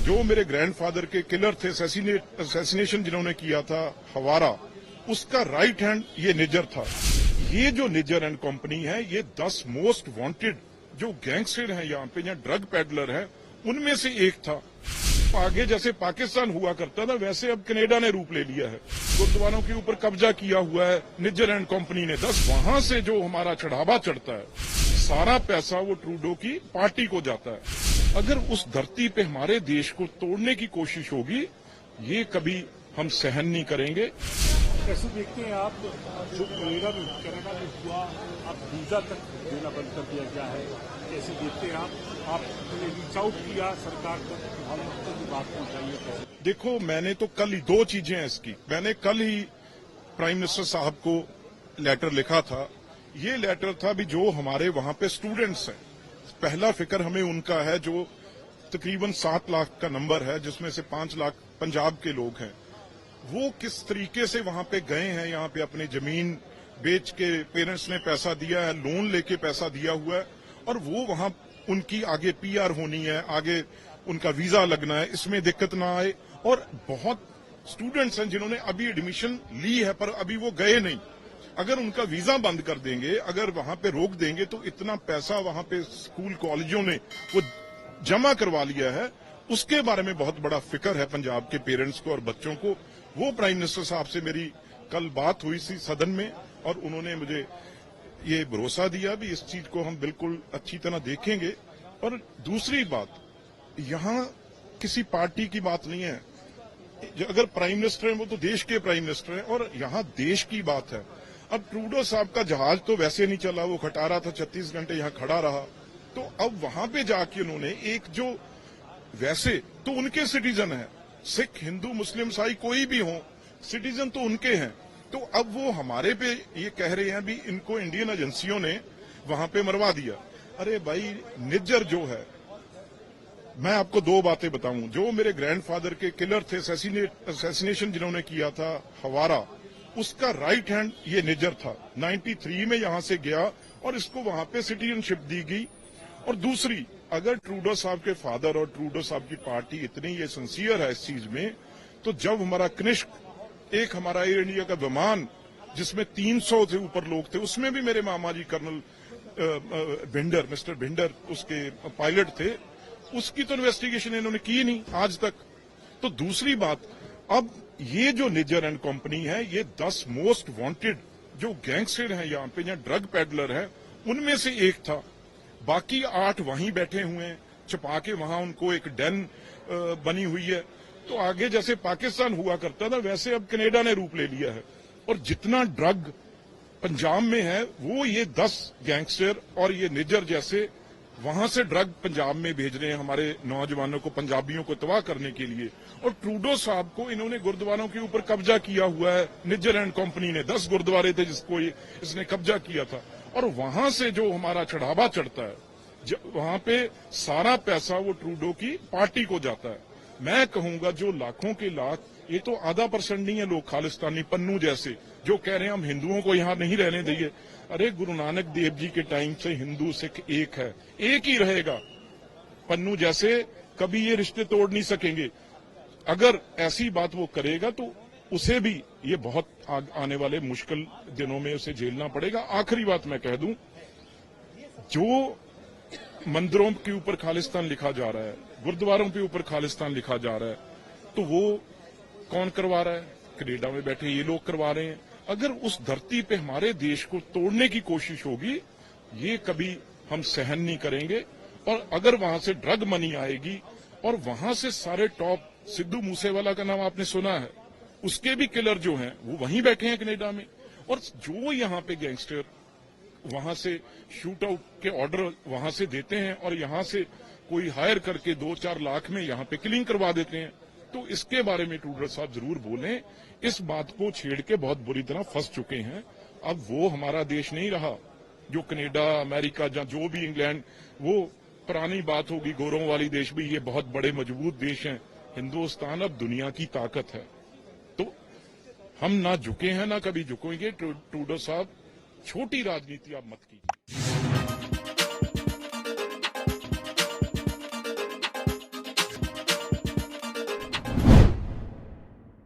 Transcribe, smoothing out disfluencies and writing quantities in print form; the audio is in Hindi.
जो मेरे ग्रैंडफादर के किलर थे, असैसिनेशन जिन्होंने किया था हवारा, उसका राइट हैंड ये निज्जर था। ये जो निज्जर एंड कंपनी है, ये 10 मोस्ट वांटेड जो गैंगस्टर हैं यहाँ पे, या ड्रग पेडलर है, उनमें से एक था। आगे जैसे पाकिस्तान हुआ करता था, वैसे अब कनाडा ने रूप ले लिया है। गुरुद्वारों के ऊपर कब्जा किया हुआ है निज्जर एंड कंपनी ने। 10 वहां से जो हमारा चढ़ावा चढ़ता है, सारा पैसा वो ट्रूडो की पार्टी को जाता है। अगर उस धरती पे हमारे देश को तोड़ने की कोशिश होगी, ये कभी हम सहन नहीं करेंगे। कैसे देखते हैं आप जो कनाडा में हुआ, अब वीजा तक देना बंद कर दिया गया है, कैसे देखते हैं आपने रीच आउट किया सरकार तक, प्रधानमंत्री की बात पहुंचाइए? देखो, मैंने तो कल ही 2 चीजें हैं इसकी। मैंने कल ही प्राइम मिनिस्टर साहब को लेटर लिखा था। ये लेटर था भी जो हमारे वहां पे स्टूडेंट्स हैं, पहला फिक्र हमें उनका है, जो तकरीबन 7 लाख का नंबर है, जिसमें से 5 लाख पंजाब के लोग हैं। वो किस तरीके से वहां पे गए हैं, यहाँ पे अपनी जमीन बेच के पेरेंट्स ने पैसा दिया है, लोन लेके पैसा दिया हुआ है, और वो वहां उनकी आगे पीआर होनी है, आगे उनका वीजा लगना है, इसमें दिक्कत ना आए। और बहुत स्टूडेंट्स हैं जिन्होंने अभी एडमिशन ली है पर अभी वो गए नहीं। अगर उनका वीजा बंद कर देंगे, अगर वहां पे रोक देंगे, तो इतना पैसा वहां पे स्कूल कॉलेजों ने वो जमा करवा लिया है, उसके बारे में बहुत बड़ा फिक्र है पंजाब के पेरेंट्स को और बच्चों को। वो प्राइम मिनिस्टर साहब से मेरी कल बात हुई थी सदन में, और उन्होंने मुझे ये भरोसा दिया भी इस चीज को हम बिल्कुल अच्छी तरह देखेंगे। और दूसरी बात, यहां किसी पार्टी की बात नहीं है। अगर प्राइम मिनिस्टर हैं, वो तो देश के प्राइम मिनिस्टर हैं, और यहां देश की बात है। अब ट्रूडो साहब का जहाज तो वैसे नहीं चला, वो खटारा था, 36 घंटे यहां खड़ा रहा। तो अब वहां पे जाके उन्होंने एक जो, वैसे तो उनके सिटीजन है, सिख, हिंदू, मुस्लिम, ईसाई कोई भी हो, सिटीजन तो उनके हैं। तो अब वो हमारे पे ये कह रहे हैं भी इनको इंडियन एजेंसियों ने वहां पे मरवा दिया। अरे भाई, निज्जर जो है, मैं आपको 2 बातें बताऊं। जो मेरे ग्रैंडफादर के किलर थे, असैसिनेशन जिन्होंने किया था हवारा, उसका राइट हैंड ये निज्जर था। 93 में यहां से गया और इसको वहां पे सिटीजनशिप दी गई। और दूसरी, अगर ट्रूडो साहब के फादर और ट्रूडो साहब की पार्टी इतनी ये सिंसियर है इस चीज में, तो जब हमारा कनिष्क, एक हमारा एयर इंडिया का विमान जिसमें 300 से ऊपर लोग थे, उसमें भी मेरे मामा जी कर्नल भिंडर, मिस्टर भिंडर उसके पायलट थे, उसकी तो इन्वेस्टिगेशन इन्होंने की नहीं आज तक। तो दूसरी बात, अब ये जो निज्जर एंड कंपनी है, ये 10 मोस्ट वांटेड जो गैंगस्टर हैं यहाँ पे, या ड्रग पेडलर है, उनमें से एक था। बाकी 8 वहीं बैठे हुए हैं, छुपा के वहां उनको एक डेन बनी हुई है। तो आगे जैसे पाकिस्तान हुआ करता था, वैसे अब कनाडा ने रूप ले लिया है। और जितना ड्रग पंजाब में है, वो ये 10 गैंगस्टर और ये निज्जर जैसे वहां से ड्रग पंजाब में भेज रहे हैं, हमारे नौजवानों को, पंजाबियों को तबाह करने के लिए। और ट्रूडो साहब को इन्होंने गुरुद्वारों के ऊपर कब्जा किया हुआ है निज्जर एंड कंपनी ने। 10 गुरुद्वारे थे जिसको इसने कब्जा किया था, और वहां से जो हमारा चढ़ावा चढ़ता है, वहां पे सारा पैसा वो ट्रूडो की पार्टी को जाता है। मैं कहूंगा जो लाखों के लाख, ये तो आधा % नहीं है लोग खालिस्तानी पन्नू जैसे, जो कह रहे हैं हम हिंदुओं को यहां नहीं रहने देंगे। अरे, गुरु नानक देव जी के टाइम से हिंदू सिख एक है, एक ही रहेगा। पन्नू जैसे कभी ये रिश्ते तोड़ नहीं सकेंगे। अगर ऐसी बात वो करेगा तो उसे भी ये बहुत आने वाले मुश्किल दिनों में उसे झेलना पड़ेगा। आखिरी बात मैं कह दूं, जो मंदिरों के ऊपर खालिस्तान लिखा जा रहा है, गुरुद्वारों के ऊपर खालिस्तान लिखा जा रहा है, तो वो कौन करवा रहा है? कनाडा में बैठे ये लोग करवा रहे हैं। अगर उस धरती पे हमारे देश को तोड़ने की कोशिश होगी, ये कभी हम सहन नहीं करेंगे। और अगर वहां से ड्रग मनी आएगी, और वहां से सारे टॉप, सिद्धू मूसेवाला का नाम आपने सुना है, उसके भी किलर जो हैं वो वहीं बैठे हैं कनाडा में। और जो यहाँ पे गैंगस्टर वहां से शूट आउट के ऑर्डर वहां से देते हैं, और यहां से कोई हायर करके 2-4 लाख में यहां पे किलिंग करवा देते हैं। तो इसके बारे में ट्रूडो साहब जरूर बोलें। इस बात को छेड़ के बहुत बुरी तरह फंस चुके हैं। अब वो हमारा देश नहीं रहा जो कनाडा, अमेरिका, या जो भी इंग्लैंड, वो पुरानी बात होगी, गोरों वाली देश भी, ये बहुत बड़े मजबूत देश हैं। हिंदुस्तान अब दुनिया की ताकत है। तो हम ना झुके हैं, ना कभी झुकेंगे। ट्रूडो साहब, छोटी राजनीति आप मत कीजिए।